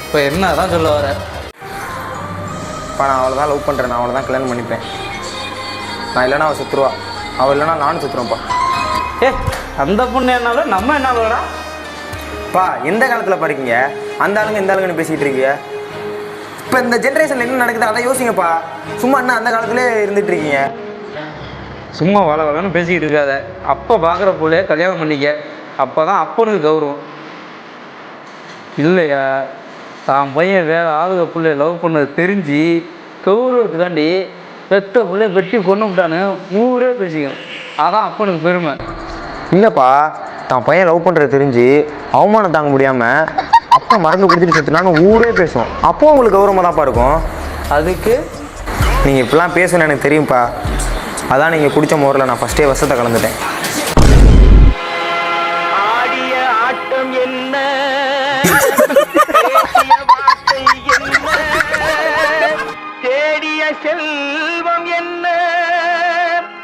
இப்போ என்ன தான் சொல்ல வர? இப்போ நான் அவளை தான் லவ் பண்ணுறேன், நான் அவளை தான் கல்யாணம் பண்ணிப்பேன். நான் இல்லைனா அவள் சுற்றுருவா, அவள் இல்லைனா நானும் சுற்றுருவேன்ப்பா. ஏ அந்த பொண்ணு என்னாலும் நம்ம என்ன வரா? பா எந்த காலத்தில் பாருக்கீங்க, அந்த ஆளுங்க இந்த ஆளுங்கன்னு பேசிகிட்டு இருக்கீங்க. இப்போ இந்த ஜென்ரேஷனில் என்ன நடக்குது அதை யோசிங்கப்பா. சும்மா என்ன அந்த காலத்திலே இருந்துட்டு இருக்கீங்க. சும்மா வள வளன்னு பேசிக்கிட்டு இருக்காத. அப்போ பார்க்குற பிள்ளைய கல்யாணம் பண்ணிக்க, அப்போ தான் அப்பனுக்கு கௌரவம். இல்லையா தான் பையன் வேறு ஆளுக பிள்ளைய லவ் பண்ணது தெரிஞ்சு கௌரவத்துக்காண்டி பெத்த பிள்ளைய வெட்டி கொண்டு விட்டான்னு ஊரே பேசிக்கணும். அதான் அப்பனுக்கு பெருமை. இல்லைப்பா, தான் பையன் லவ் பண்ணுறது தெரிஞ்சு அவமானம் தாங்க முடியாமல் அப்பா மறந்து கொடுத்துட்டு செத்துனான்னு ஊரே பேசுவோம். அப்போ உங்களுக்கு கௌரவமாக தான்ப்பா இருக்கும். அதுக்கு நீங்கள் இப்படிலாம் பேசணும்னு எனக்கு தெரியும்ப்பா. அதான் நீங்கள் குடித்த மோரில் நான் ஃபஸ்ட்டே விஷத்தை கலந்துட்டேன். ஆடிய ஆட்டம் என்ன, பேசிய வார்த்தை என்ன, தேடிய செல்வம் என்ன.